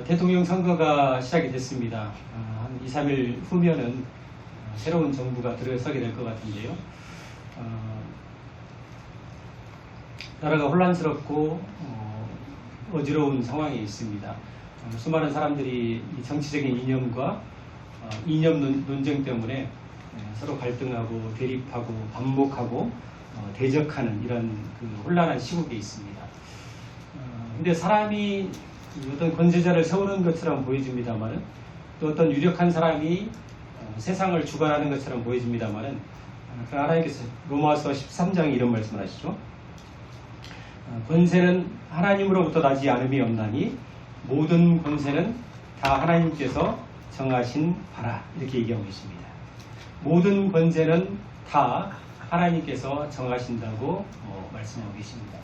대통령 선거가 시작이 됐습니다. 한 2, 3일 후면은 새로운 정부가 들어서게 될 것 같은데요. 나라가 혼란스럽고 어지러운 상황에 있습니다. 수많은 사람들이 정치적인 이념과 이념 논쟁 때문에 서로 갈등하고 대립하고 반목하고 대적하는 이런 그 혼란한 시국에 있습니다. 근데 사람이 어떤 권세자를 세우는 것처럼 보여집니다만은 또 어떤 유력한 사람이 세상을 주관하는 것처럼 보여집니다만은 하나님께서 로마서 13장에 이런 말씀을 하시죠. 권세는 하나님으로부터 나지 않음이 없나니 모든 권세는 다 하나님께서 정하신 바라, 이렇게 얘기하고 있습니다. 모든 권세는 다 하나님께서 정하신다고 말씀하고 계십니다.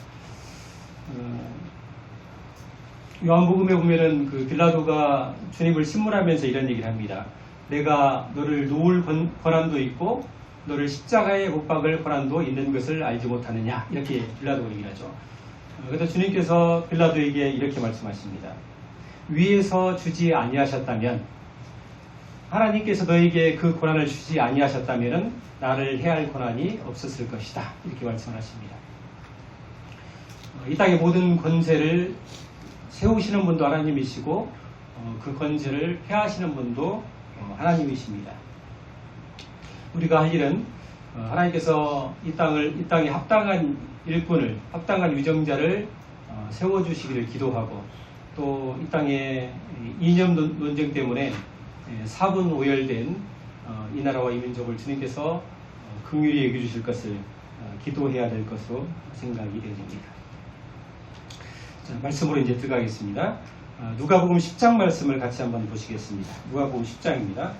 요한복음에 보면은 그 빌라도가 주님을 신문하면서 이런 얘기를 합니다. 내가 너를 놓을 권한도 있고 너를 십자가에 못 박을 권한도 있는 것을 알지 못하느냐, 이렇게 빌라도가 얘기를 하죠. 그래서 주님께서 빌라도에게 이렇게 말씀하십니다. 위에서 주지 아니하셨다면, 하나님께서 너에게 그 권한을 주지 아니하셨다면 나를 해할 권한이 없었을 것이다, 이렇게 말씀하십니다. 이 땅의 모든 권세를 세우시는 분도 하나님이시고 그 권세를 폐하시는 분도 하나님이십니다. 우리가 할 일은 하나님께서 이 땅에 합당한 일꾼을, 합당한 위정자를 세워주시기를 기도하고, 또 이 땅에 이념 논쟁 때문에 사분오열된 이 나라와 이 민족을 주님께서 긍휼히 여겨 주실 것을 기도해야 될 것으로 생각이 되어집니다. 자, 말씀으로 이제 들어가겠습니다. 누가복음 10장 말씀을 같이 한번 보시겠습니다. 누가복음 10장입니다.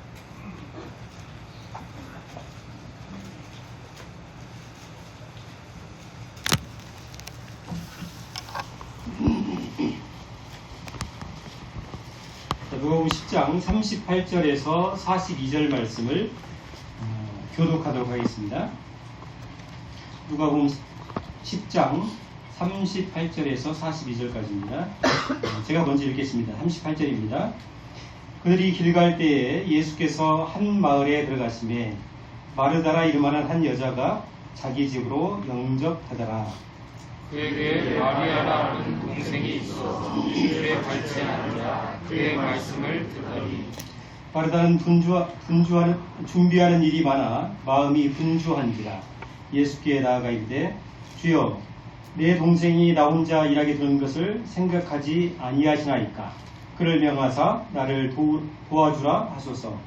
누가복음 10장 38절에서 42절 말씀을 교독하도록 하겠습니다. 누가복음 10장 38절에서 42절까지입니다. 제가 먼저 읽겠습니다. 38절입니다. 그들이 길 갈 때에 예수께서 한 마을에 들어가시매 마르다라 이름하는 한 여자가 자기 집으로 영접하더라. 그에게 마리아라는 동생이 있어 그의 발치에 앉아 그의 말씀을 듣더니 마르다는 준비하는 일이 많아 마음이 분주한지라 예수께 나아가 이르되 주여 내 동생이 나 혼자 일하게 되는 것을 생각하지 아니하시나이까. 그를 명하사 나를 도와주라 하소서.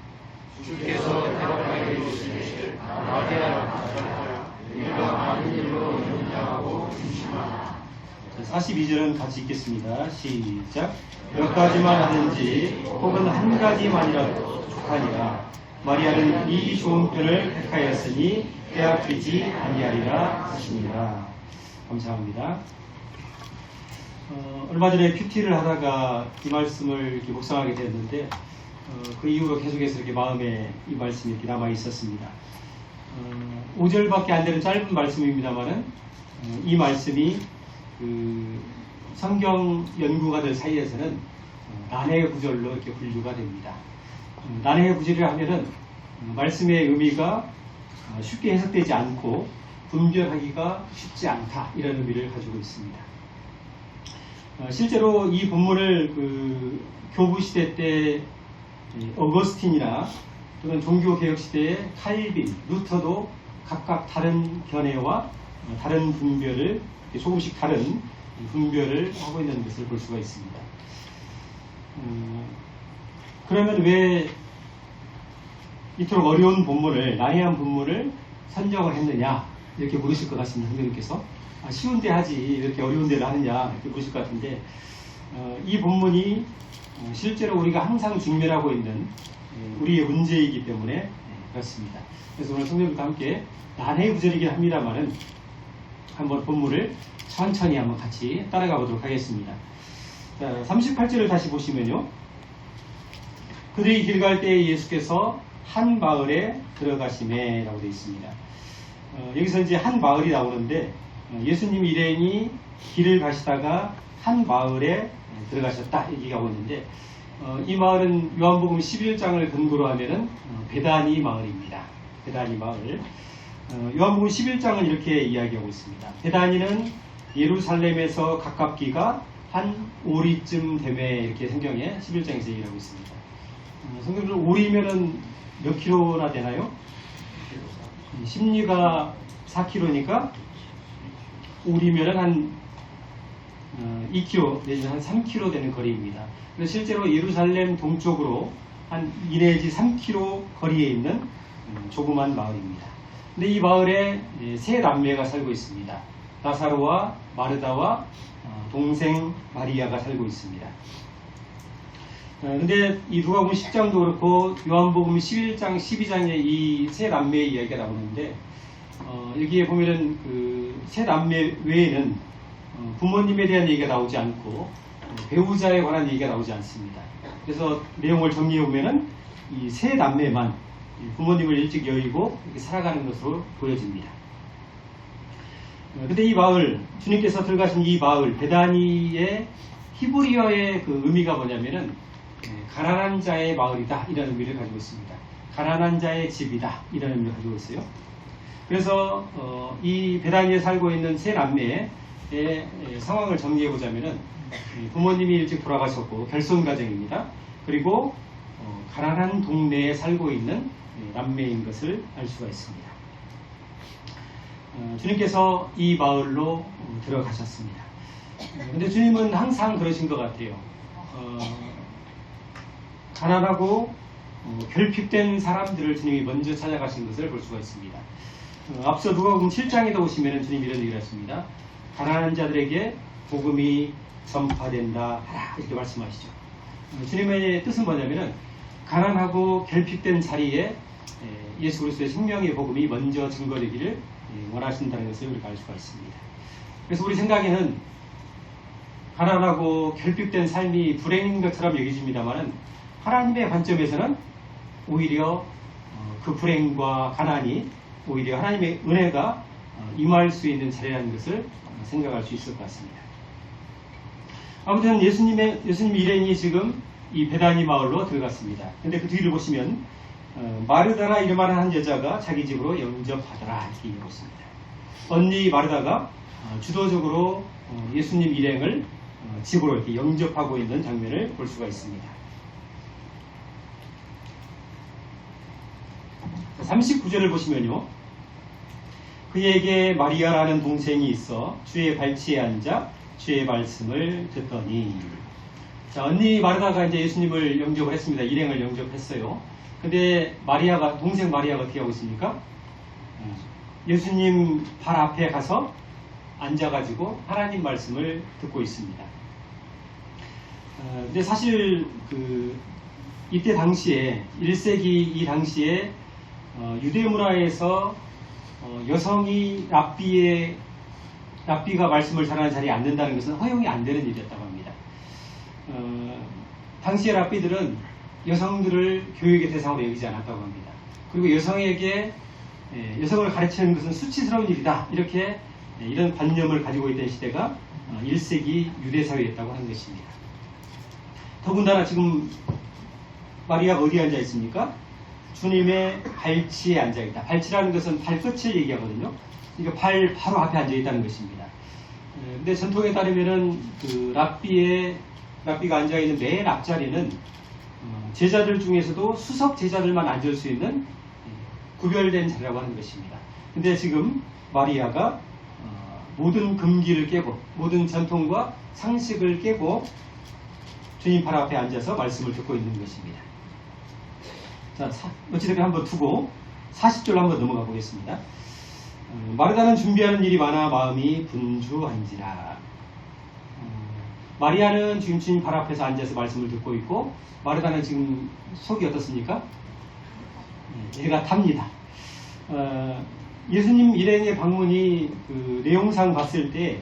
주께서 대답하여 이르시되 마리아라 하시라. 네가 많은 일로 연장하고 조심하라. 42절은 같이 읽겠습니다. 시작. 몇 가지만 하든지 혹은 한 가지만이라도 족하니라. 마리아는 이 좋은 편을 택하였으니 빼앗기지 아니하리라 하시니라. 감사합니다. 얼마 전에 큐티를 하다가 이 말씀을 이렇게 묵상하게 됐는데 그 이후로 계속해서 이렇게 마음에 이 말씀이 이렇게 남아 있었습니다. 5절밖에 안 되는 짧은 말씀입니다만은 이 말씀이 그 성경 연구가들 사이에서는 난해의 구절로 이렇게 분류가 됩니다. 난해의 구절이라 하면은 말씀의 의미가 쉽게 해석되지 않고 분별하기가 쉽지 않다, 이런 의미를 가지고 있습니다. 실제로 이 본문을 그 교부 시대 때 어거스틴이나 또는 종교 개혁 시대의 칼빈, 루터도 각각 다른 견해와 다른 분별을, 조금씩 다른 분별을 하고 있는 것을 볼 수가 있습니다. 그러면 왜 이토록 어려운 본문을, 난해한 본문을 선정을 했느냐, 이렇게 물으실 것 같습니다. 선생님께서 쉬운데 하지 이렇게 어려운 데를 하느냐, 이렇게 물으실 것 같은데 이 본문이 실제로 우리가 항상 직면하고 있는 우리의 문제이기 때문에 그렇습니다. 그래서 오늘 성령님과 함께 난해의 구절이긴 합니다만은 한번 본문을 천천히 한번 같이 따라가 보도록 하겠습니다. 자, 38절을 다시 보시면요. 그들이 길 갈 때에 예수께서 한 마을에 들어가시매 라고 되어 있습니다. 여기서 이제 한 마을이 나오는데 예수님 일행이 길을 가시다가 한 마을에 들어가셨다 얘기하고 있는데 이 마을은 요한복음 11장을 근거로 하면은 베다니 마을입니다. 베다니 마을. 요한복음 11장은 이렇게 이야기하고 있습니다. 베다니는 예루살렘에서 가깝기가 한 오리쯤 되매 이렇게 성경에 11장에서 얘기하고 있습니다. 성경적으로 오리면은 몇 킬로나 되나요? 심리가 4킬로니까 오리면은 한 2km 내지 한 3km 되는 거리입니다. 그래서 실제로 예루살렘 동쪽으로 한 2 내지 3km 거리에 있는 조그만 마을입니다. 근데 이 마을에 세 남매가 살고 있습니다. 나사로와 마르다와 동생 마리아가 살고 있습니다. 근데 이 누가복음 10장도 그렇고 요한복음 11장, 12장에 이 세 남매의 이야기가 나오는데 여기에 보면은 그 세 남매 외에는 부모님에 대한 얘기가 나오지 않고 배우자에 관한 얘기가 나오지 않습니다. 그래서 내용을 정리해 보면은 이 세 남매만 부모님을 일찍 여의고 이렇게 살아가는 것으로 보여집니다. 근데 이 마을, 주님께서 들어가신 이 마을 베다니의 히브리어의 그 의미가 뭐냐면은 가난한 자의 마을이다 이런 의미를 가지고 있습니다. 가난한 자의 집이다 이런 의미를 가지고 있어요. 그래서 이 베다니에 살고 있는 세 남매의 상황을 정리해 보자면은 부모님이 일찍 돌아가셨고 결손 가정입니다. 그리고 가난한 동네에 살고 있는 남매인 것을 알 수가 있습니다. 주님께서 이 마을로 들어가셨습니다. 근데 주님은 항상 그러신 것 같아요. 가난하고 결핍된 사람들을 주님이 먼저 찾아가신 것을 볼 수가 있습니다. 앞서 누가복음 7장에도 보시면 주님이 이런 얘기를 했습니다. 가난한 자들에게 복음이 전파된다 하라 이렇게 말씀하시죠. 주님의 뜻은 뭐냐면은 가난하고 결핍된 자리에 예수 그리스도의 생명의 복음이 먼저 증거되기를 원하신다는 것을 우리가 알 수가 있습니다. 그래서 우리 생각에는 가난하고 결핍된 삶이 불행인 것처럼 여겨집니다만은 하나님의 관점에서는 오히려 그 불행과 가난이 오히려 하나님의 은혜가 임할 수 있는 자리라는 것을 생각할 수 있을 것 같습니다. 아무튼 예수님 일행이 지금 이 베다니 마을로 들어갔습니다. 근데 그 뒤를 보시면 마르다라 이름하는 한 여자가 자기 집으로 영접하더라 이렇게 얘기하고 있습니다. 언니 마르다가 주도적으로 예수님 일행을 집으로 이렇게 영접하고 있는 장면을 볼 수가 있습니다. 39절을 보시면요. 그에게 마리아라는 동생이 있어 주의 발치에 앉아 주의 말씀을 듣더니 자, 언니 마르다가 이제 예수님을 영접을 했습니다. 일행을 영접했어요. 근데 마리아가, 동생 마리아가 어떻게 하고 있습니까? 예수님 발 앞에 가서 앉아가지고 하나님 말씀을 듣고 있습니다. 근데 사실 이때 당시에 1세기 이 당시에 유대 문화에서 여성이 랍비가 말씀을 전하는 자리에 앉는다는 것은 허용이 안 되는 일이었다고 합니다. 당시의 랍비들은 여성들을 교육의 대상으로 여기지 않았다고 합니다. 그리고 여성에게 여성을 가르치는 것은 수치스러운 일이다. 이렇게 이런 관념을 가지고 있던 시대가 1세기 유대 사회였다고 하는 것입니다. 더군다나 지금 마리아가 어디에 앉아 있습니까? 주님의 발치에 앉아 있다. 발치라는 것은 발끝을 얘기하거든요. 그러니까 발 바로 앞에 앉아 있다는 것입니다. 근데 전통에 따르면은 랍비가 앉아 있는 맨 앞자리는 제자들 중에서도 수석 제자들만 앉을 수 있는 구별된 자리라고 하는 것입니다. 근데 지금 마리아가 모든 금기를 깨고 모든 전통과 상식을 깨고 주님 발 앞에 앉아서 말씀을 듣고 있는 것입니다. 자, 어찌됐든 한번 두고 40절 한번 넘어가 보겠습니다. 마르다는 준비하는 일이 많아 마음이 분주한지라. 마리아는 지금 주님 발 앞에서 앉아서 말씀을 듣고 있고 마르다는 지금 속이 어떻습니까? 애가 탑니다. 예수님 일행의 방문이 내용상 봤을 때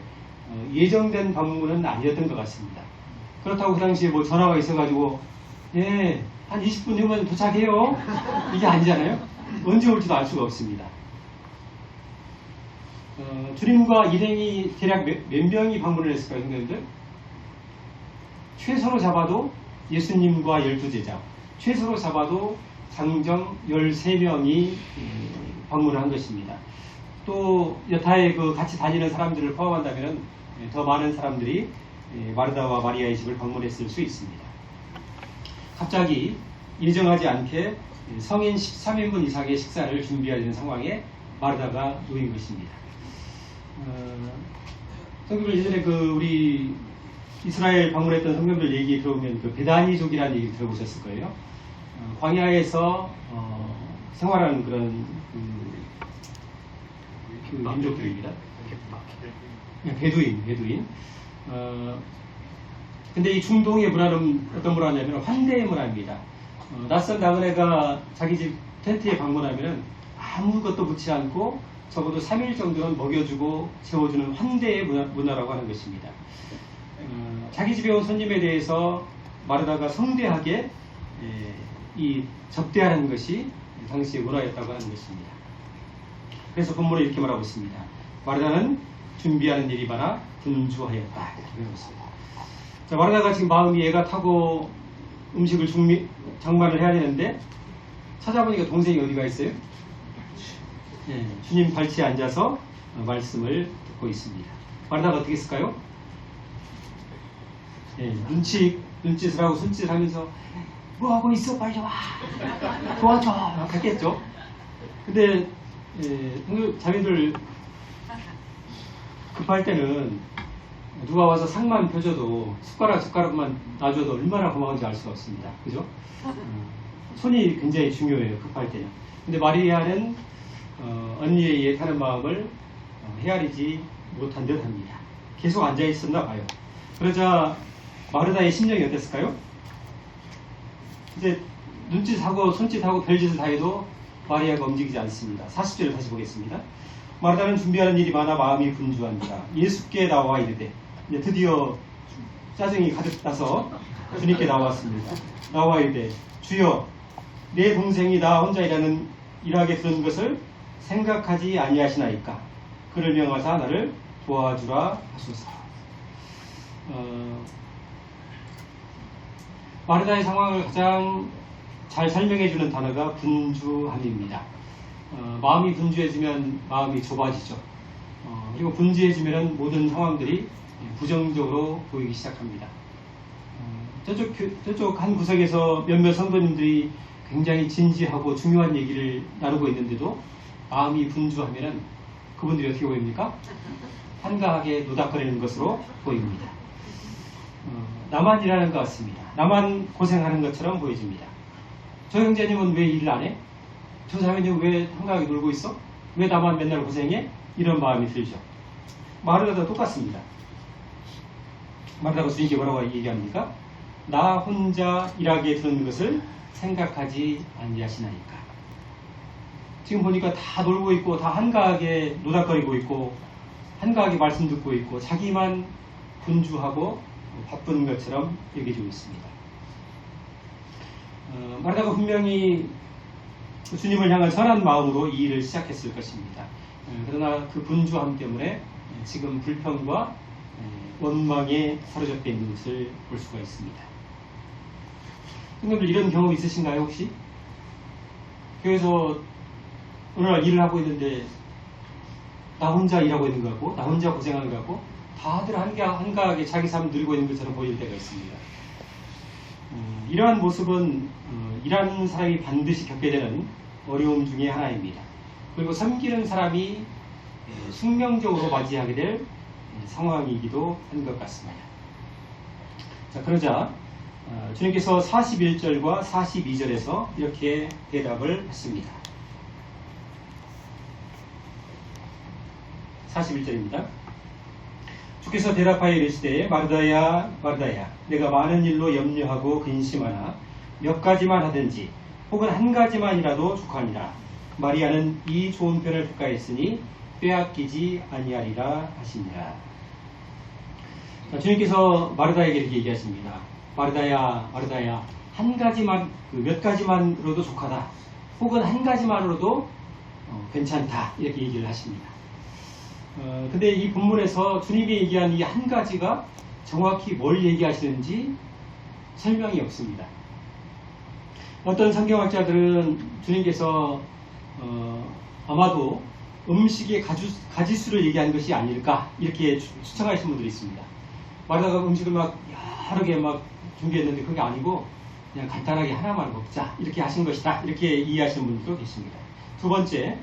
예정된 방문은 아니었던 것 같습니다. 그렇다고 그 당시에 뭐 전화가 있어가지고 한 20분 후면 도착해요. 이게 아니잖아요. 언제 올지도 알 수가 없습니다. 주님과 일행이 대략 몇 명이 방문을 했을까요, 선생님들? 최소로 잡아도 예수님과 12제자, 최소로 잡아도 장정 13명이 방문을 한 것입니다. 또 여타에 그 같이 다니는 사람들을 포함한다면 더 많은 사람들이 마르다와 마리아의 집을 방문했을 수 있습니다. 갑자기 예정하지 않게 성인 13인분 이상의 식사를 준비해야 되는 상황에 마르다가 놓인 것입니다. 성경을 예전에 우리 이스라엘 방문했던 성경들 얘기 들어보면 베다니족이라는 얘기 들어보셨을 거예요. 광야에서 생활하는 그런 민족들입니다. 베두인. 근데 이 중동의 문화는 어떤 문화냐면 환대의 문화입니다. 낯선 나그네가 자기 집 텐트에 방문하면 아무것도 묻지 않고 적어도 3일 정도는 먹여주고 재워주는 환대의 문화라고 하는 것입니다. 자기 집에 온 손님에 대해서 마르다가 성대하게 이 접대하는 것이 당시의 문화였다고 하는 것입니다. 그래서 본문에 이렇게 말하고 있습니다. 마르다는 준비하는 일이 많아 분주하였다. 이렇게 배웠습니다. 자, 마르다가 지금 마음이 애가 타고 음식을 장만을 해야 되는데 찾아보니까 동생이 어디가 있어요? 주님 발치에 앉아서 말씀을 듣고 있습니다. 마르다가 어떻게 했을까요? 눈짓을 하고 손짓을 하면서 뭐 하고 있어? 빨리 와! 도와줘! 갔겠죠? 근데 자매들 급할 때는 누가 와서 상만 펴줘도 숟가락만 놔줘도 얼마나 고마운지 알 수가 없습니다. 그죠? 손이 굉장히 중요해요. 급할 때는. 근데 마리아는 언니에 의해 타는 마음을 헤아리지 못한 듯 합니다. 계속 앉아 있었나 봐요. 그러자 마르다의 심정이 어땠을까요? 이제 눈짓하고 손짓하고 별짓을 다 해도 마리아가 움직이지 않습니다. 40절을 다시 보겠습니다. 마르다는 준비하는 일이 많아 마음이 분주합니다. 예수께 나와 이르되, 이제 드디어 짜증이 가득 나서 주님께 나왔습니다. 나와 이르되, 주여, 내 동생이 나 혼자 일하게 들은 것을 생각하지 아니하시나이까? 그를 명하사 나를 도와주라 하소서. 마르다의 상황을 가장 잘 설명해주는 단어가 분주함입니다. 마음이 분주해지면 마음이 좁아지죠. 그리고 분주해지면 모든 상황들이 부정적으로 보이기 시작합니다. 저쪽 한 구석에서 몇몇 성도님들이 굉장히 진지하고 중요한 얘기를 나누고 있는데도 마음이 분주하면 그분들이 어떻게 보입니까? 한가하게 노닥거리는 것으로 보입니다. 나만 일하는 것 같습니다. 나만 고생하는 것처럼 보여집니다. 저 형제님은 왜 일을 안 해? 저 자매님은 왜 한가하게 놀고 있어? 왜 나만 맨날 고생해? 이런 마음이 들죠. 마르다도 똑같습니다. 마르다가 주님께 뭐라고 얘기합니까? 나 혼자 일하게 드는 것을 생각하지 아니하시나이까. 지금 보니까 다 놀고 있고 다 한가하게 노닥거리고 있고 한가하게 말씀 듣고 있고 자기만 분주하고 바쁜 것처럼 여겨지고 있습니다. 마르다가 분명히 주님을 향한 선한 마음으로 이 일을 시작했을 것입니다. 그러나 그 분주함 때문에 지금 불평과 원망에 사로잡혀 있는 것을 볼 수가 있습니다. 여러분들 이런 경험 있으신가요 혹시? 교회에서 어느 날 일을 하고 있는데 나 혼자 일하고 있는 것 같고 나 혼자 고생하는 것 같고 다들 한가하게 자기 삶 누리고 있는 것처럼 보일 때가 있습니다. 이러한 모습은 일하는 사람이 반드시 겪게 되는 어려움 중에 하나입니다. 그리고 섬기는 사람이 숙명적으로 맞이하게 될 상황이기도 한 것 같습니다. 자, 그러자 주님께서 41절과 42절에서 이렇게 대답을 했습니다. 41절입니다. 주께서 대답하여 이르시되 마르다야 마르다야 내가 많은 일로 염려하고 근심하나 몇 가지만 하든지 혹은 한 가지만이라도 족하니라. 마리아는 이 좋은 편을 택하였으니 빼앗기지 아니하리라 하시니라. 주님께서 마르다에게 이렇게 얘기하십니다. 마르다야 마르다야 한 가지만 몇 가지만으로도 족하다. 혹은 한 가지만으로도 괜찮다. 이렇게 얘기를 하십니다. 근데 이 본문에서 주님이 얘기한 이 한 가지가 정확히 뭘 얘기하시는지 설명이 없습니다. 어떤 성경학자들은 주님께서 아마도 음식의 가지수를 얘기한 것이 아닐까 이렇게 추측하시는 분들이 있습니다. 마르다가 음식을 막 여러 개 막 준비했는데 그게 아니고 그냥 간단하게 하나만 먹자 이렇게 하신 것이다 이렇게 이해하시는 분들도 계십니다. 두 번째,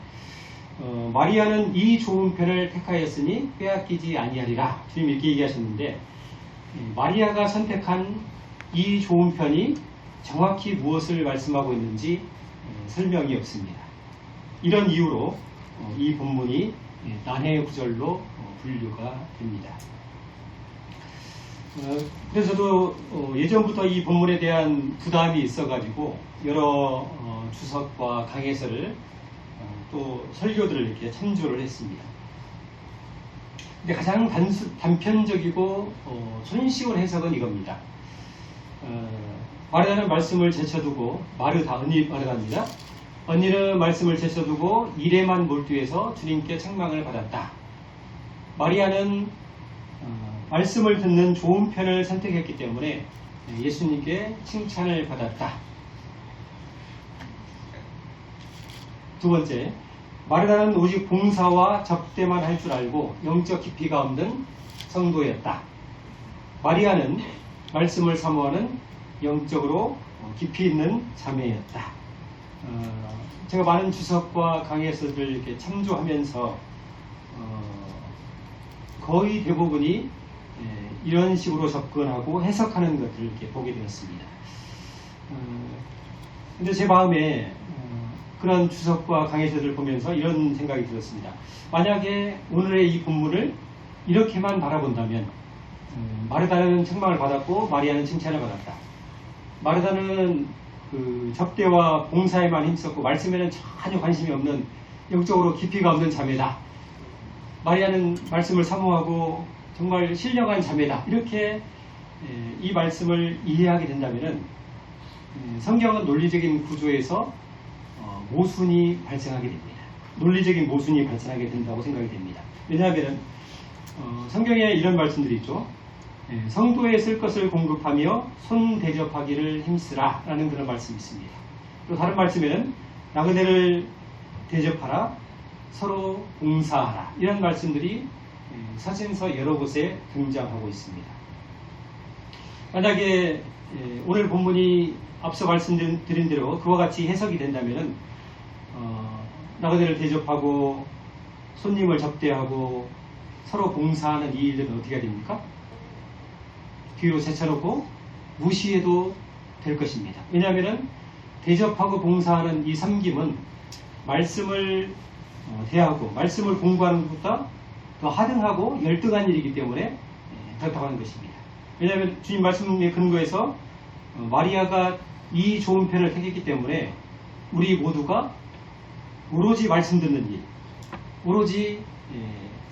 마리아는 이 좋은 편을 택하였으니 빼앗기지 아니하리라 주님 이렇게 얘기하셨는데 마리아가 선택한 이 좋은 편이 정확히 무엇을 말씀하고 있는지 설명이 없습니다. 이런 이유로 이 본문이 난해 구절로 분류가 됩니다. 그래서 저도 예전부터 이 본문에 대한 부담이 있어가지고 여러 주석과 강해설을 또 설교들을 이렇게 참조를 했습니다. 근데 가장 단편적이고 손쉬운 해석은 이겁니다. 마르다는 말씀을 제쳐두고 마르다입니다. 언니는 말씀을 제쳐두고 일에만 몰두해서 주님께 책망을 받았다. 마리아는 말씀을 듣는 좋은 편을 선택했기 때문에 예수님께 칭찬을 받았다. 두 번째, 마르다는 오직 봉사와 접대만 할 줄 알고 영적 깊이가 없는 성도였다. 마리아는 말씀을 사모하는 영적으로 깊이 있는 자매였다. 제가 많은 주석과 강해설을 이렇게 참조하면서 거의 대부분이 이런 식으로 접근하고 해석하는 것들을 이렇게 보게 되었습니다. 근데 제 마음에 그런 주석과 강해설을 보면서 이런 생각이 들었습니다. 만약에 오늘의 이 본문을 이렇게만 바라본다면 마르다는 책망을 받았고 마리아는 칭찬을 받았다. 마르다는 그 접대와 봉사에만 힘썼고 말씀에는 전혀 관심이 없는 영적으로 깊이가 없는 자매다. 마리아는 말씀을 사모하고 정말 신령한 자매다. 이렇게 이 말씀을 이해하게 된다면 성경은 논리적인 구조에서 모순이 발생하게 됩니다. 논리적인 모순이 발생하게 된다고 생각이 됩니다. 왜냐하면 성경에 이런 말씀들이 있죠. 성도에 쓸 것을 공급하며 손 대접하기를 힘쓰라 라는 그런 말씀이 있습니다. 또 다른 말씀에는 나그네를 대접하라, 서로 봉사하라 이런 말씀들이 사진서 여러 곳에 등장하고 있습니다. 만약에 오늘 본문이 앞서 말씀드린 대로 그와 같이 해석이 된다면 나그네를 대접하고 손님을 접대하고 서로 봉사하는 이 일들은 어떻게 됩니까? 뒤로 제쳐놓고 무시해도 될 것입니다. 왜냐하면 대접하고 봉사하는 이 섬김은 말씀을 대하고 말씀을 공부하는 것보다 더 하등하고 열등한 일이기 때문에 그렇다고 하는 것입니다. 왜냐하면 주님 말씀의 근거에서 마리아가 이 좋은 편을 택했기 때문에 우리 모두가 오로지 말씀 듣는 일, 오로지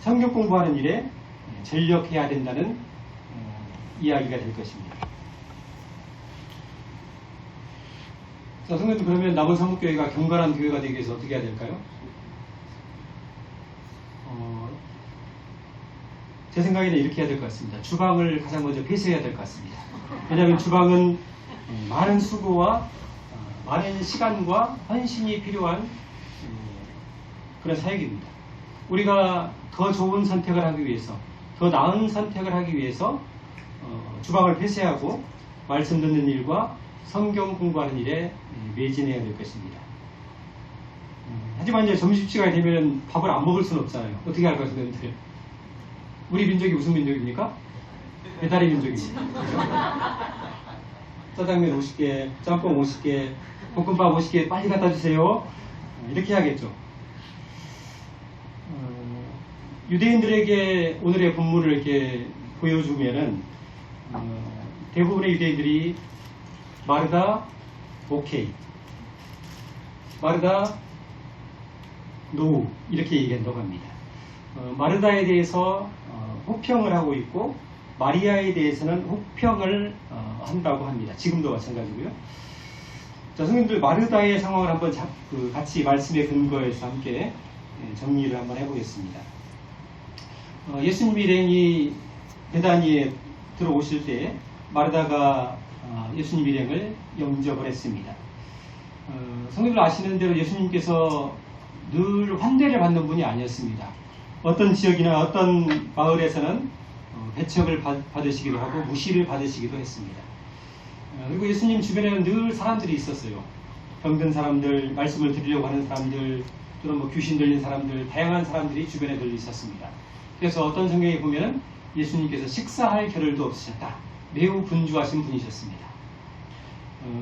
성경 공부하는 일에 전력해야 된다는 이야기가 될 것입니다. 자, 성도님 그러면 남은 사목교회가 경건한 교회가 되기 위해서 어떻게 해야 될까요? 제 생각에는 이렇게 해야 될 것 같습니다. 주방을 가장 먼저 폐쇄해야 될 것 같습니다. 왜냐하면 주방은 많은 수고와 많은 시간과 헌신이 필요한 그런 사역입니다. 우리가 더 좋은 선택을 하기 위해서, 더 나은 선택을 하기 위해서 주방을 폐쇄하고 말씀 듣는 일과 성경 공부하는 일에 매진해야 될 것입니다. 하지만 이제 점심시간이 되면 밥을 안 먹을 수는 없잖아요. 어떻게 할까요, 선생님들? 우리 민족이 무슨 민족입니까? 배달의 민족입니다. 짜장면 50개, 짬뽕 50개, 볶음밥 50개 빨리 갖다 주세요. 이렇게 해야겠죠. 유대인들에게 오늘의 본문을 이렇게 보여주면은 대부분의 유대인들이 마르다 오케이, 마르다 노우 이렇게 얘기한다고 합니다. 마르다에 대해서 호평을 하고 있고 마리아에 대해서는 호평을 한다고 합니다. 지금도 마찬가지고요. 자, 성님들 마르다의 상황을 한번 같이 말씀의 근거에서 함께 정리를 한번 해보겠습니다. 예수님이 이 베다니에 들어오실 때 마르다가 예수님 일행을 영접을 했습니다. 성도들 아시는 대로 예수님께서 늘 환대를 받는 분이 아니었습니다. 어떤 지역이나 어떤 마을에서는 배척을 받으시기도 하고 무시를 받으시기도 했습니다. 그리고 예수님 주변에는 늘 사람들이 있었어요. 병든 사람들, 말씀을 드리려고 하는 사람들, 또는 뭐 귀신 들린 사람들, 다양한 사람들이 주변에 늘 있었습니다. 그래서 어떤 성경에 보면 예수님께서 식사할 겨를도 없으셨다. 매우 분주하신 분이셨습니다.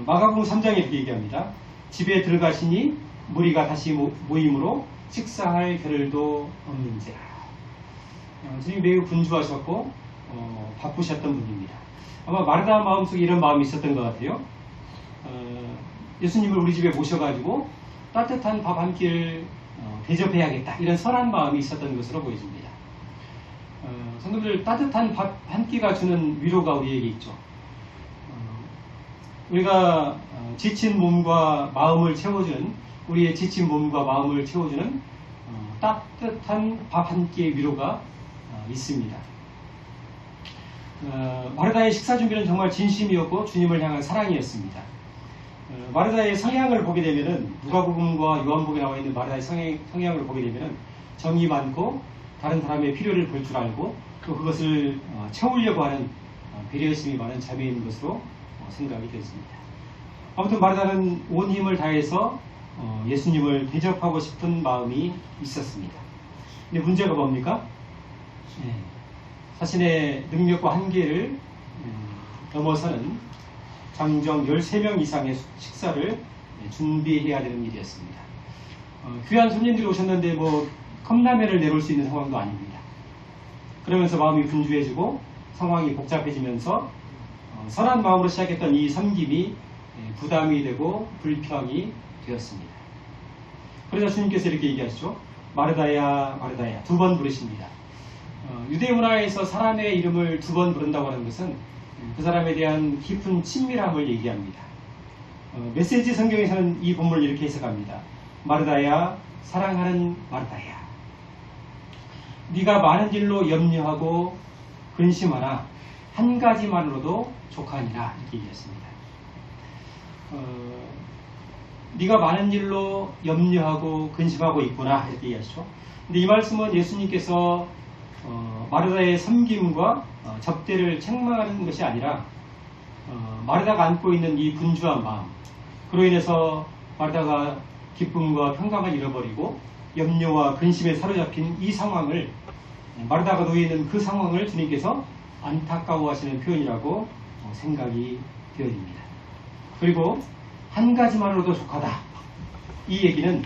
마가복음 3장에 이렇게 얘기합니다. 집에 들어가시니 무리가 다시 모임으로 식사할 겨를도 없는지라. 주님이 매우 분주하셨고 바쁘셨던 분입니다. 아마 마르다 마음속에 이런 마음이 있었던 것 같아요. 예수님을 우리 집에 모셔가지고 따뜻한 밥 한 끼를 대접해야겠다, 이런 선한 마음이 있었던 것으로 보여집니다. 성도들, 따뜻한 밥 한 끼가 주는 위로가 우리에게 있죠. 우리가 지친 몸과 마음을 채워주는, 우리의 지친 몸과 마음을 채워주는 따뜻한 밥 한 끼의 위로가 있습니다. 마르다의 식사 준비는 정말 진심이었고 주님을 향한 사랑이었습니다. 마르다의 성향을 보게 되면은, 누가복음과 요한복음에 나와 있는 마르다의 성향을 보게 되면은 정이 많고 다른 사람의 필요를 볼 줄 알고 또 그것을 채우려고 하는 배려심이 많은 자매인 것으로 생각이 되었습니다. 아무튼 마르다는 온 힘을 다해서 예수님을 대접하고 싶은 마음이 있었습니다. 근데 문제가 뭡니까? 자신의 능력과 한계를 넘어서는 장정 13명 이상의 식사를 준비해야 되는 일이었습니다. 귀한 손님들이 오셨는데 뭐 컵라면을 내놓을 수 있는 상황도 아닙니다. 그러면서 마음이 분주해지고 상황이 복잡해지면서 선한 마음으로 시작했던 이 섬김이 부담이 되고 불평이 되었습니다. 그러자 주님께서 이렇게 얘기하시죠. 마르다야, 마르다야, 2번 부르십니다. 유대 문화에서 사람의 이름을 2번 부른다고 하는 것은 그 사람에 대한 깊은 친밀함을 얘기합니다. 메시지 성경에서는 이 본문을 이렇게 해석합니다. 마르다야, 사랑하는 마르다야, 네가 많은 일로 염려하고 근심하나 한 가지만으로도 족하니라, 이렇게 얘기했습니다. 네가 많은 일로 염려하고 근심하고 있구나, 이렇게 얘기하시죠. 근데 이 말씀은 예수님께서 마르다의 섬김과 접대를 책망하는 것이 아니라 마르다가 안고 있는 이 분주한 마음, 그로 인해서 마르다가 기쁨과 평강을 잃어버리고 염려와 근심에 사로잡힌 이 상황을, 마르다가 놓여있는 그 상황을 주님께서 안타까워하시는 표현이라고 생각이 되어집니다. 그리고 한 가지만으로도 족하다, 이 얘기는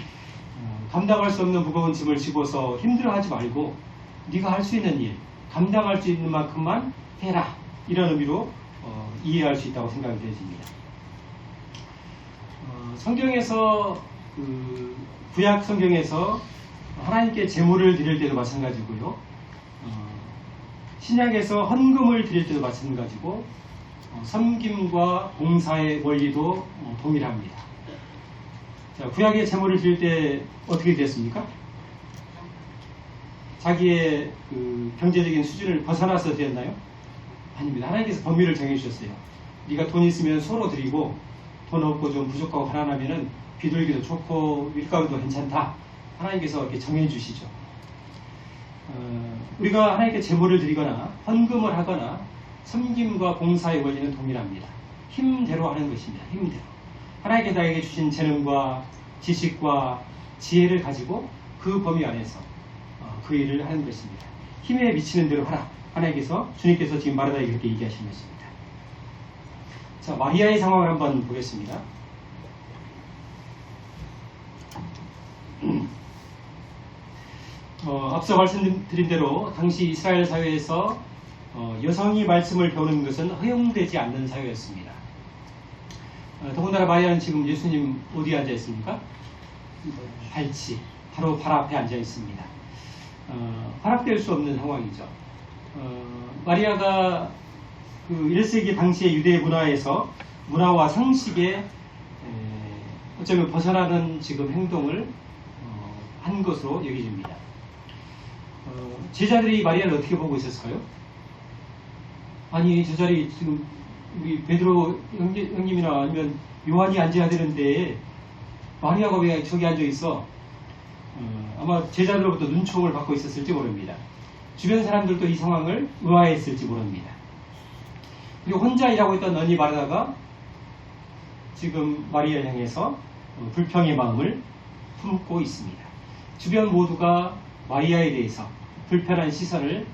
감당할 수 없는 무거운 짐을 지고서 힘들어하지 말고 네가 할 수 있는 일, 감당할 수 있는 만큼만 해라, 이런 의미로 이해할 수 있다고 생각이 되어집니다. 성경에서 구약 성경에서 하나님께 제물을 드릴 때도 마찬가지고요, 신약에서 헌금을 드릴 때도 마찬가지고 섬김과 봉사의 원리도 동일합니다. 자, 구약의 제물을 드릴 때 어떻게 됐습니까? 자기의 경제적인 수준을 벗어나서 드렸나요? 아닙니다. 하나님께서 범위를 정해주셨어요. 네가 돈 있으면 소로 드리고 돈 없고 좀 부족하고 가난하면은 비둘기도 좋고 밀가루도 괜찮다, 하나님께서 이렇게 정해주시죠. 우리가 하나님께 제물을 드리거나 헌금을 하거나 섬김과 봉사의 원리는 동일합니다. 힘대로 하는 것입니다. 힘대로. 하나님께 나에게 주신 재능과 지식과 지혜를 가지고 그 범위 안에서 그 일을 하는 것입니다. 힘에 미치는 대로 하라, 하나님께서, 주님께서 지금 마르다에게 그렇게 얘기하신 것입니다. 자, 마리아의 상황을 한번 보겠습니다. 앞서 말씀드린 대로 당시 이스라엘 사회에서 여성이 말씀을 배우는 것은 허용되지 않는 사회였습니다. 더군다나 마리아는 지금 예수님 어디에 앉아 있습니까? 발치, 바로 발 앞에 앉아 있습니다. 허락될 수 없는 상황이죠. 마리아가 그 1세기 당시의 유대 문화에서 문화와 상식에 어쩌면 벗어나는 지금 행동을 한 것으로 여겨집니다. 제자들이 마리아를 어떻게 보고 있었을까요? 아니, 저 자리 지금 우리 베드로 형님이나 아니면 요한이 앉아야 되는데 마리아가 왜 저기 앉아 있어? 아마 제자들로부터 눈총을 받고 있었을지 모릅니다. 주변 사람들도 이 상황을 의아했을지 모릅니다. 그리고 혼자 일하고 있던 언니 마르다가 지금 마리아를 향해서 불평의 마음을 품고 있습니다. 주변 모두가 마리아에 대해서 불편한 시선을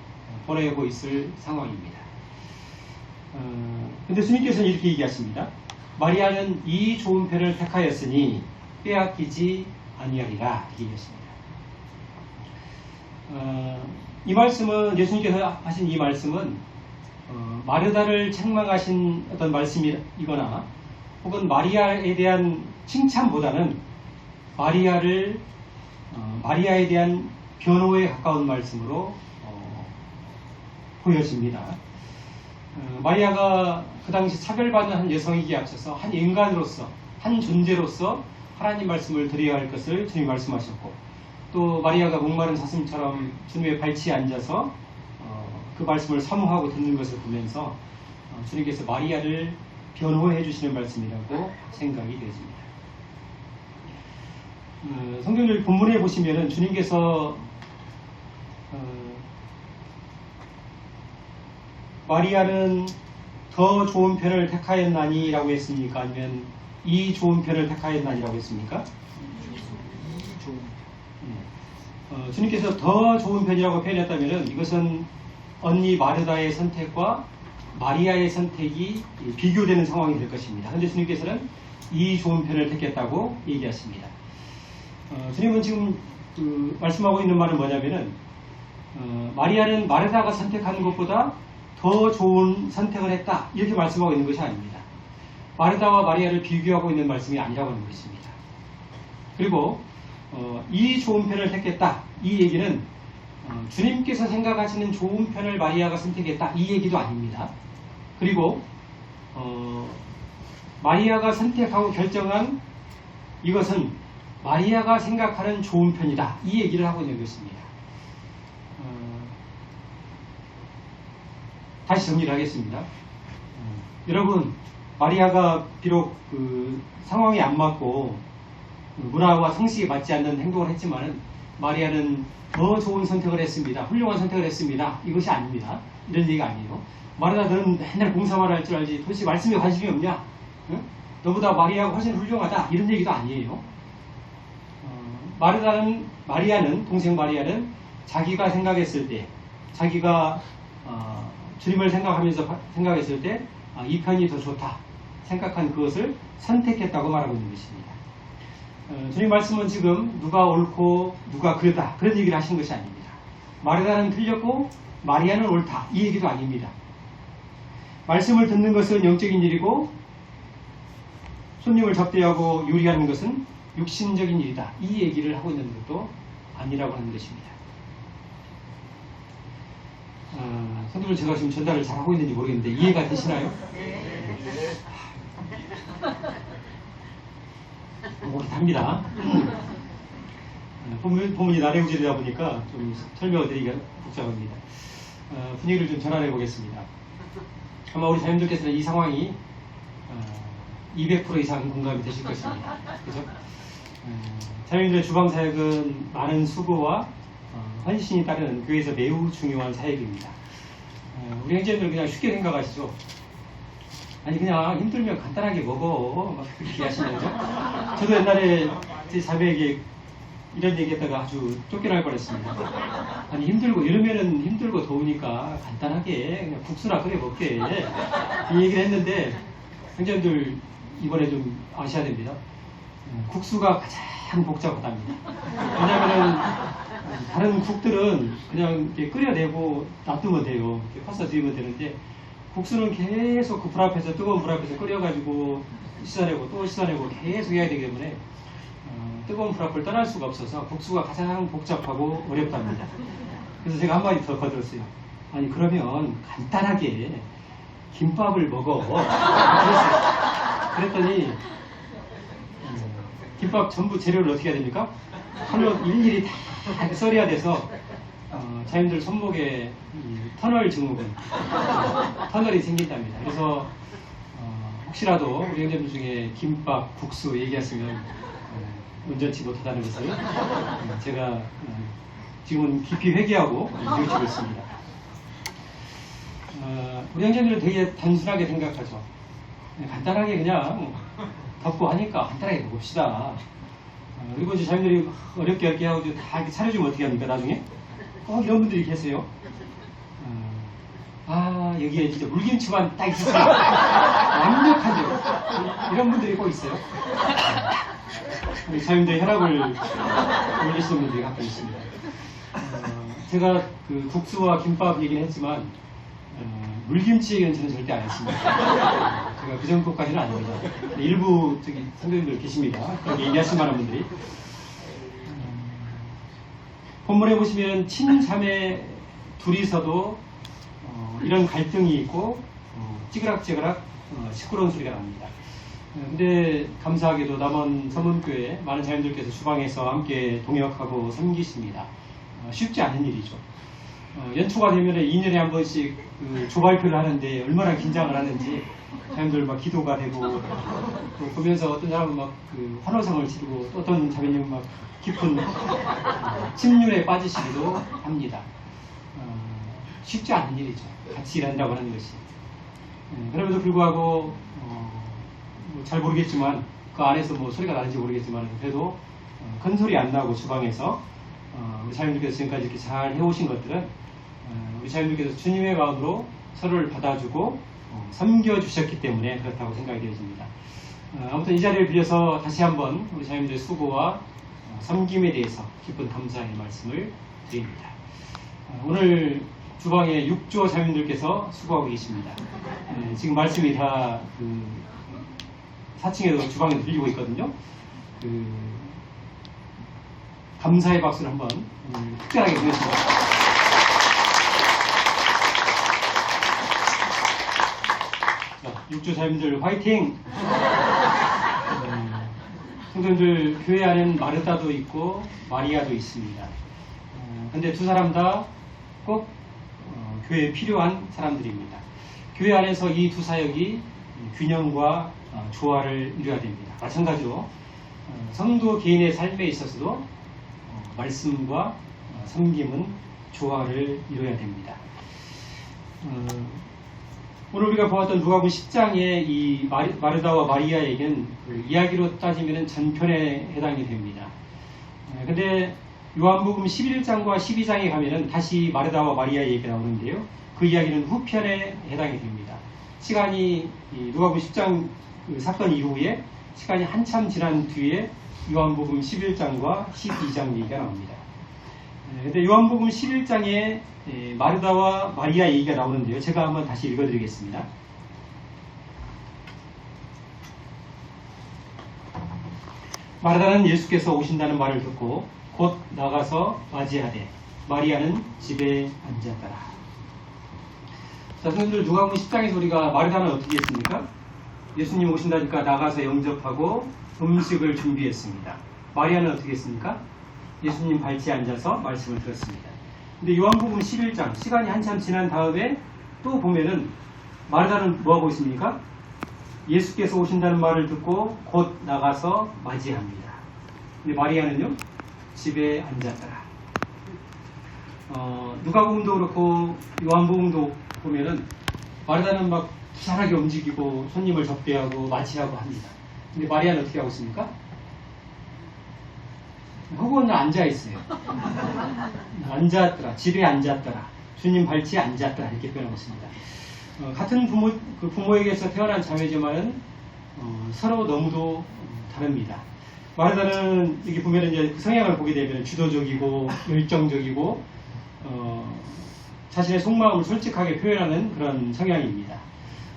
보내고 있을 상황입니다. 근데 주님께서는 이렇게 얘기하십니다. 마리아는 이 좋은 편을 택하였으니 빼앗기지 아니하리라 얘기했습니다. 이 말씀은 예수님께서 하신 이 말씀은 마르다를 책망하신 어떤 말씀이거나 혹은 마리아에 대한 칭찬보다는 마리아에 대한 변호에 가까운 말씀으로 보여집니다. 마리아가 그 당시 차별받는 한 여성이기에 앞서서 한 인간으로서 한 존재로서 하나님 말씀을 드려야 할 것을 주님이 말씀하셨고, 또 마리아가 목마른 사슴처럼 주님의 발치에 앉아서 그 말씀을 사모하고 듣는 것을 보면서 주님께서 마리아를 변호해 주시는 말씀이라고 생각이 되어집니다. 성경절 본문에 보시면은 주님께서 마리아는 더 좋은 편을 택하였나니라고 했습니까? 아니면 이 좋은 편을 택하였나니라고 했습니까? 주님께서 더 좋은 편이라고 표현했다면 이것은 언니 마르다의 선택과 마리아의 선택이 비교되는 상황이 될 것입니다. 그런데 주님께서는 이 좋은 편을 택했다고 얘기하십니다. 주님은 지금 말씀하고 있는 말은 뭐냐면은 마리아는 마르다가 선택하는 것보다 더 좋은 선택을 했다 이렇게 말씀하고 있는 것이 아닙니다. 마르다와 마리아를 비교하고 있는 말씀이 아니라고 하는 것입니다. 그리고 이 좋은 편을 택했다 이 얘기는 주님께서 생각하시는 좋은 편을 마리아가 선택했다 이 얘기도 아닙니다. 그리고 마리아가 선택하고 결정한 이것은 마리아가 생각하는 좋은 편이다 이 얘기를 하고 있는 것입니다. 다시 정리를 하겠습니다. 여러분, 마리아가 비록 그 상황에 안 맞고 문화와 상식에 맞지 않는 행동을 했지만은 마리아는 더 좋은 선택을 했습니다. 훌륭한 선택을 했습니다. 이것이 아닙니다. 이런 얘기가 아니에요. 마리아 너는 맨날 공사만 할 줄 알지 도대체 말씀에 관심이 없냐? 응? 너보다 마리아가 훨씬 훌륭하다 이런 얘기도 아니에요. 마리아는 동생 마리아는 자기가 생각했을 때 자기가 주님을 생각했을 때 이 편이 더 좋다 생각한 그것을 선택했다고 말하고 있는 것입니다. 주님 말씀은 지금 누가 옳고 누가 그르다 그런 얘기를 하신 것이 아닙니다. 마르다는 틀렸고 마리아는 옳다 이 얘기도 아닙니다. 말씀을 듣는 것은 영적인 일이고 손님을 접대하고 요리하는 것은 육신적인 일이다 이 얘기를 하고 있는 것도 아니라고 하는 것입니다. 성도들 제가 지금 전달을 잘하고 있는지 모르겠는데 이해가 되시나요? 오붓합니다. 본문이 나래우지되다 보니까 좀 설명을 드리기가 복잡합니다. 분위기를 좀 전환해 보겠습니다. 아마 우리 자녀들께서는 이 상황이 200% 이상 공감이 되실 것입니다. 그죠? 자녀들의 주방 사역은 많은 수고와 헌신이 따르는 교회에서 매우 중요한 사역입니다. 우리 형제들 그냥 쉽게 생각하시죠? 아니 그냥 힘들면 간단하게 먹어 막 그렇게 하시면서 저도 옛날에 제 자매에게 이런 얘기했다가 아주 쫓겨날 뻔했습니다. 아니 힘들고 여름에는 힘들고 더우니까 간단하게 그냥 국수나 끓여 먹게 이 얘기를 했는데 형제들 이번에 좀 아셔야 됩니다. 국수가 가장 복잡하답니다. 왜냐하면 다른 국들은 그냥 이렇게 끓여내고 놔두면 돼요. 이렇게 퍼서 드리면 되는데 국수는 계속 그 불 앞에서 뜨거운 불 앞에서 끓여가지고 씻어내고 또 씻어내고 계속 해야 되기 때문에 뜨거운 불 앞을 떠날 수가 없어서 국수가 가장 복잡하고 어렵답니다. 그래서 제가 한마디 더 거들었어요. 아니 그러면 간단하게 김밥을 먹어. 그랬더니 김밥 전부 재료를 어떻게 해야 됩니까? 하루 일일이 다 썰어야 돼서 자연들 손목에 터널 증후군, 터널이 생긴답니다. 그래서 혹시라도 우리 형제들 중에 김밥, 국수 얘기했으면 온전치 못하다는 것을 제가 지금은 깊이 회개하고 뉘우치고 있습니다. 우리 형제들은 되게 단순하게 생각하죠. 간단하게 그냥 덮고 하니까 간단하게 먹읍시다. 그리고 이제 자녀들이 어렵게 하고 다 이렇게 차려주면 어떻게 합니까, 나중에? 꼭 이런 분들이 계세요. 여기에 진짜 물김치만 딱 있었어요. 완벽하죠. 이런 분들이 꼭 있어요. 자녀들의 혈압을 올리시는 분들이 가끔 있습니다. 제가 그 국수와 김밥 얘기는 했지만, 물김치 얘기는 저는 절대 안 했습니다. 제가 그 정도까지는 아닙니다. 일부 선생님들 계십니다. 그렇게 얘기하실 만한 분들이. 본문에 보시면 친자매 둘이서도 이런 갈등이 있고 찌그락찌그락 시끄러운 소리가 납니다. 근데 감사하게도 남원 서문교회 많은 자녀들께서 주방에서 함께 동역하고 섬기십니다. 쉽지 않은 일이죠. 연초가 되면 2년에 한 번씩 그 조발표를 하는데 얼마나 긴장을 하는지 자녀들 막 기도가 되고 또 보면서 어떤 사람은 막 그 환호성을 지르고 또 어떤 자매님은 막 깊은 침륜에 빠지시기도 합니다. 쉽지 않은 일이죠. 같이 일한다고 하는 것이. 그럼에도 불구하고 잘 모르겠지만 그 안에서 뭐 소리가 나는지 모르겠지만 그래도 큰 소리 안 나고 주방에서 우리 자녀들께서 지금까지 이렇게 잘 해오신 것들은 우리 자녀들께서 주님의 마음으로 서로를 받아주고 섬겨주셨기 때문에 그렇다고 생각이 되어집니다. 아무튼 이 자리를 빌려서 다시 한번 우리 자녀들의 수고와 섬김에 대해서 깊은 감사의 말씀을 드립니다. 오늘 주방에 6조 자녀들께서 수고하고 계십니다. 지금 말씀이 다 그 4층에도 주방에 들리고 있거든요. 그 감사의 박수를 한번 특별하게 보내주십니다. 자, 6조 자녀들 화이팅! 성도님들 교회 안에는 마르다도 있고 마리아도 있습니다. 근데 두 사람 다 꼭 교회에 필요한 사람들입니다. 교회 안에서 이 두 사역이 균형과 조화를 이루어야 됩니다. 마찬가지로 성도 개인의 삶에 있어서도 말씀과 섬김은 조화를 이루어야 됩니다. 오늘 우리가 보았던 누가복음 10장의 이 마르다와 마리아에게는 그 이야기로 따지면 전편에 해당이 됩니다. 근데 요한복음 11장과 12장에 가면은 다시 마르다와 마리아 얘기가 나오는데요. 그 이야기는 후편에 해당이 됩니다. 시간이 누가복음 10장 그 사건 이후에 시간이 한참 지난 뒤에 요한복음 11장과 12장 얘기가 나옵니다. 근데 요한복음 11장에 마르다와 마리아 얘기가 나오는데요. 제가 한번 다시 읽어드리겠습니다. 마르다는 예수께서 오신다는 말을 듣고 곧 나가서 맞이하되 마리아는 집에 앉았더라. 자, 선생님들 누가복음 10장에서 우리가 마르다는 어떻게 했습니까? 예수님 오신다니까 나가서 영접하고 음식을 준비했습니다. 마리아는 어떻게 했습니까? 예수님 발치에 앉아서 말씀을 들었습니다. 근데 요한복음 11장 시간이 한참 지난 다음에 또 보면은 마르다는 뭐하고 있습니까? 예수께서 오신다는 말을 듣고 곧 나가서 맞이합니다. 근데 마리아는요? 집에 앉았더라. 누가복음도 그렇고 요한복음도 보면은 마르다는 막 부산하게 움직이고 손님을 접대하고 맞이하고 합니다. 근데 마리아는 어떻게 하고 있습니까? 허구는 앉아있어요. 앉았더라. 집에 앉았더라. 주님 발치에 앉았더라. 이렇게 표현하고 있습니다. 같은 부모에게서 태어난 자매지만은 서로 너무도 다릅니다. 마르다는 여기 보면 이제 그 성향을 보게 되면 주도적이고 열정적이고 자신의 속마음을 솔직하게 표현하는 그런 성향입니다.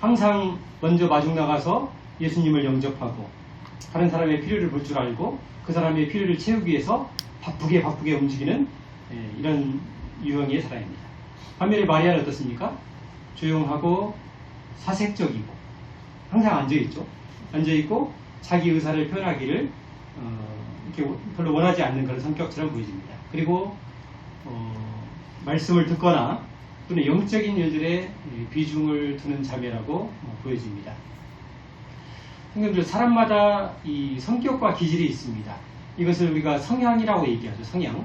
항상 먼저 마중 나가서 예수님을 영접하고 다른 사람의 필요를 볼 줄 알고 그 사람의 필요를 채우기 위해서 바쁘게 움직이는 이런 유형의 사람입니다. 반면에 마리아는 어떻습니까? 조용하고 사색적이고 항상 앉아있죠. 앉아있고 자기 의사를 표현하기를 이렇게 별로 원하지 않는 그런 성격처럼 보여집니다. 그리고 말씀을 듣거나 또는 영적인 일들에 비중을 두는 자매라고 보여집니다. 성경들 사람마다 이 성격과 기질이 있습니다. 이것을 우리가 성향이라고 얘기하죠. 성향.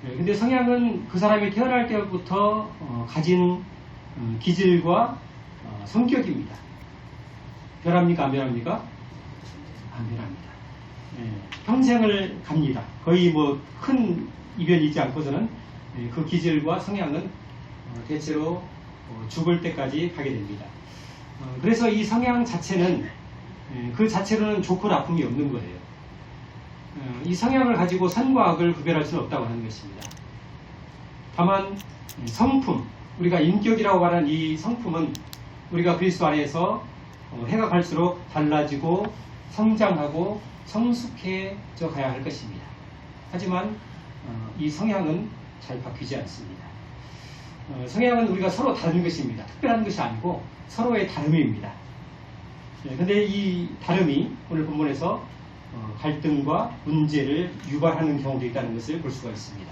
근데 성향은 그 사람이 태어날 때부터 가진 기질과 성격입니다. 변합니까? 안 변합니까? 안 변합니다. 평생을 갑니다. 거의 뭐 큰 이변이 있지 않고서는 그 기질과 성향은 대체로 죽을 때까지 가게 됩니다. 그래서 이 성향 자체는 그 자체로는 좋고 나쁨이 없는 거예요. 이 성향을 가지고 선과 악을 구별할 수는 없다고 하는 것입니다. 다만 성품, 우리가 인격이라고 말하는 이 성품은 우리가 그리스도 안에서 해가 갈수록 달라지고 성장하고 성숙해져 가야 할 것입니다. 하지만 이 성향은 잘 바뀌지 않습니다. 성향은 우리가 서로 다른 것입니다. 특별한 것이 아니고 서로의 다름입니다. 그런데 이 다름이 오늘 본문에서 갈등과 문제를 유발하는 경우도 있다는 것을 볼 수가 있습니다.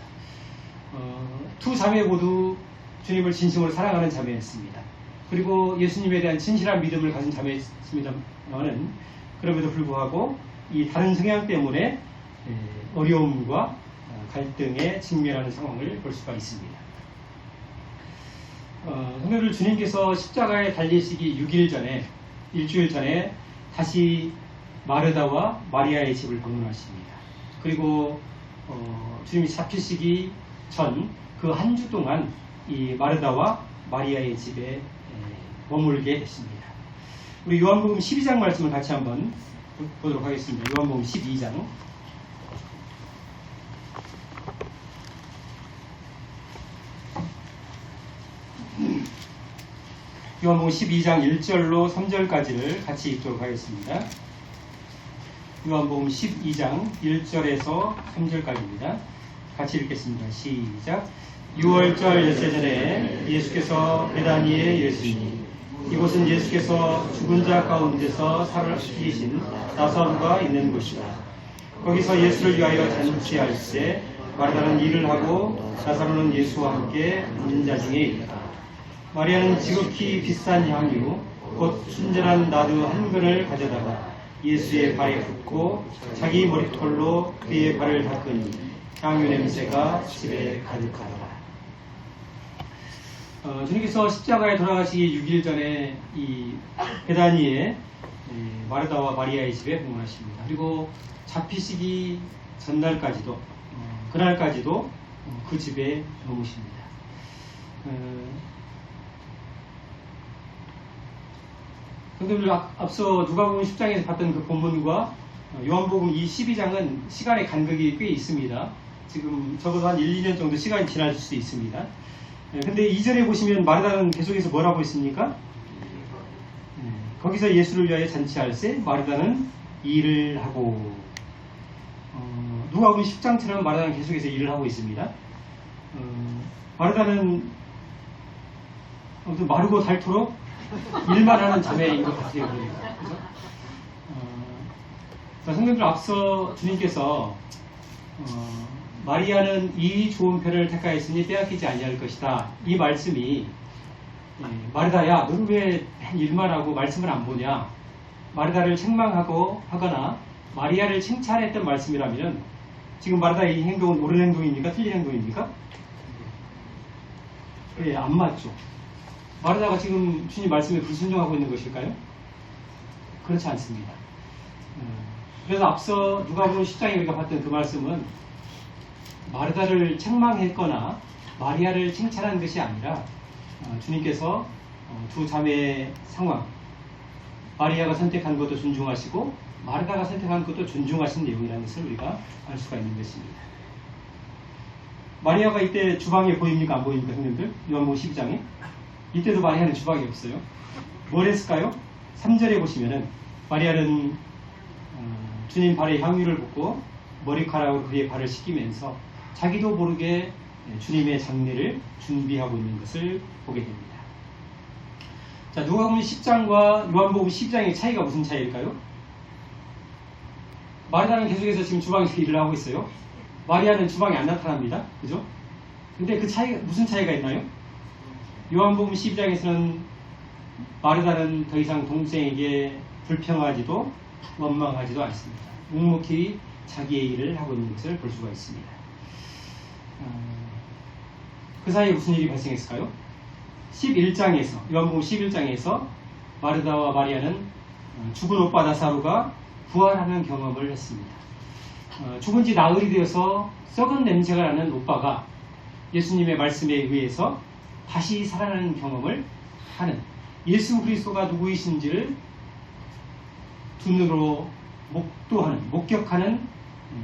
두 자매 모두 주님을 진심으로 사랑하는 자매였습니다. 그리고 예수님에 대한 진실한 믿음을 가진 자매였습니다만은 그럼에도 불구하고 이 다른 성향 때문에 어려움과 갈등에 직면하는 상황을 볼 수가 있습니다. 성도들 주님께서 십자가에 달리시기 6일 전에, 일주일 전에 다시 마르다와 마리아의 집을 방문하십니다. 그리고 주님이 잡히시기 전 그 한 주 동안 이 마르다와 마리아의 집에 머물게 됐습니다. 우리 요한복음 12장 말씀을 같이 한번 보도록 하겠습니다. 요한복음 12장. 요한복음 12장 1절로 3절까지를 같이 읽도록 하겠습니다. 요한복음 12장 1절에서 3절까지입니다. 같이 읽겠습니다. 시작. 6월절 엿새전에 예수께서 베다니에 이르시니 이곳은 예수께서 죽은 자 가운데서 살아계신 나사로가 있는 곳이다. 거기서 예수를 위하여 잔치할 때 마르다는 일을 하고 나사로는 예수와 함께 앉은 자 중에 있다. 마리아는 지극히 비싼 향유 곧 순전한 나두 한 근을 가져다가 예수의 발에 붓고 자기 머리털로 그의 발을 닦으니 향유 냄새가 집에 가득하더라. 주님께서 십자가에 돌아가시기 6일 전에 이 베다니에 마르다와 마리아의 집에 방문하십니다. 그리고 잡히시기 전날까지도 그날까지도 그 집에 머무십니다. 선생님들 앞서 누가복음 10장에서 봤던 그 본문과 요한복음 이 12장은 시간의 간극이 꽤 있습니다. 지금 적어도 한 1, 2년 정도 시간이 지날 수 있습니다. 근데 이전에 보시면 마르다는 계속해서 뭐라고 했습니까? 거기서 예수를 위하여 잔치할 때 마르다는 일을 하고 누가복음 10장처럼 마르다는 계속해서 일을 하고 있습니다. 마르다는 아무튼 마르고 닳도록 일만 하는 자매인 것 같아요. 그러니까. 그죠? 성경들 앞서 주님께서 마리아는 이 좋은 편을 택하였으니 빼앗기지 아니할 것이다. 이 말씀이 마르다야 너는 왜 일만 하고 말씀을 안 보냐. 마르다를 책망하고 하거나 마리아를 칭찬했던 말씀이라면 지금 마르다의 이 행동은 옳은 행동입니까? 틀린 행동입니까? 예, 안 맞죠. 마르다가 지금 주님 말씀에 불순종하고 있는 것일까요? 그렇지 않습니다. 그래서 앞서 누가복음 10장에 우리가 봤던 그 말씀은 마르다를 책망했거나 마리아를 칭찬한 것이 아니라 주님께서 두 자매의 상황, 마리아가 선택한 것도 존중하시고 마르다가 선택한 것도 존중하신 내용이라는 것을 우리가 알 수가 있는 것입니다. 마리아가 이때 주방에 보입니까? 안 보입니까? 형님들? 요한복음 12장에 이때도 마리아는 주방에 없어요. 뭘 했을까요? 3절에 보시면은 마리아는 주님 발에 향유를 붓고 머리카락으로 그의 발을 씻기면서 자기도 모르게 주님의 장례를 준비하고 있는 것을 보게 됩니다. 자, 누가복음 10장과 요한복음 12장의 차이가 무슨 차이일까요? 마리아는 계속해서 지금 주방에서 일을 하고 있어요. 마리아는 주방에 안 나타납니다. 그죠? 근데 그 차이가 무슨 차이가 있나요? 요한복음 12장에서는 마르다는 더 이상 동생에게 불평하지도 원망하지도 않습니다. 묵묵히 자기의 일을 하고 있는 것을 볼 수가 있습니다. 그 사이에 무슨 일이 발생했을까요? 11장에서, 요한복음 11장에서 마르다와 마리아는 죽은 오빠 나사로가 부활하는 경험을 했습니다. 죽은 지 나흘이 되어서 썩은 냄새가 나는 오빠가 예수님의 말씀에 의해서 다시 살아나는 경험을 하는, 예수 그리스도가 누구이신지를 눈으로 목격하는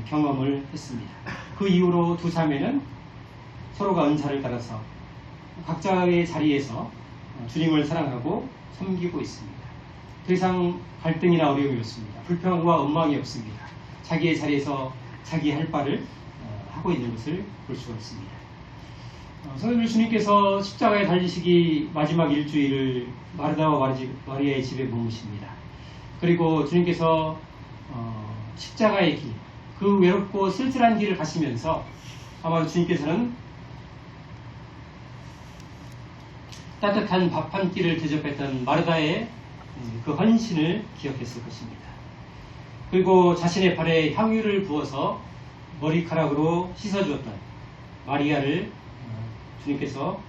경험을 했습니다. 그 이후로 두 자매는 서로가 은사를 따라서 각자의 자리에서 주님을 사랑하고 섬기고 있습니다. 더 이상 갈등이나 어려움이 없습니다. 불평과 원망이 없습니다. 자기의 자리에서 자기 할 바를 하고 있는 것을 볼 수가 있습니다. 성도들, 주님께서 십자가에 달리시기 마지막 일주일을 마르다와 마리아의 집에 머무십니다. 그리고 주님께서 십자가의 길, 그 외롭고 쓸쓸한 길을 가시면서 아마도 주님께서는 따뜻한 밥 한 끼를 대접했던 마르다의 그 헌신을 기억했을 것입니다. 그리고 자신의 발에 향유를 부어서 머리카락으로 씻어주었던 마리아를 주님께서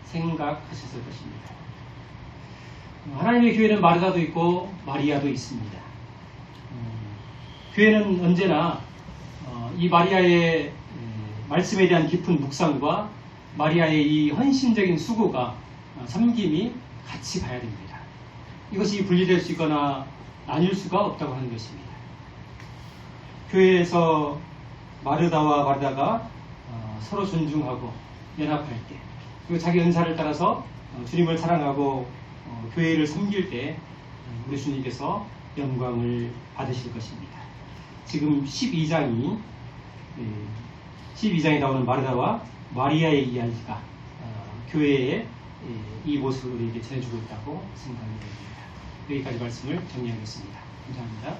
생각하셨을 것입니다. 하나님의 교회는 마르다도 있고 마리아도 있습니다. 교회는 언제나 이 마리아의 말씀에 대한 깊은 묵상과 마리아의 이 헌신적인 수고가 섬김이 같이 가야 됩니다. 이것이 분리될 수 있거나 나뉠 수가 없다고 하는 것입니다. 교회에서 마르다와 마르다가 서로 존중하고 연합할 때, 그리고 자기 은사를 따라서 주님을 사랑하고 교회를 섬길 때 우리 주님께서 영광을 받으실 것입니다. 지금 12장에 나오는 마르다와 마리아의 이야기가 교회의 이 모습을 우리에게 전해주고 있다고 생각이 됩니다. 여기까지 말씀을 정리하겠습니다. 감사합니다.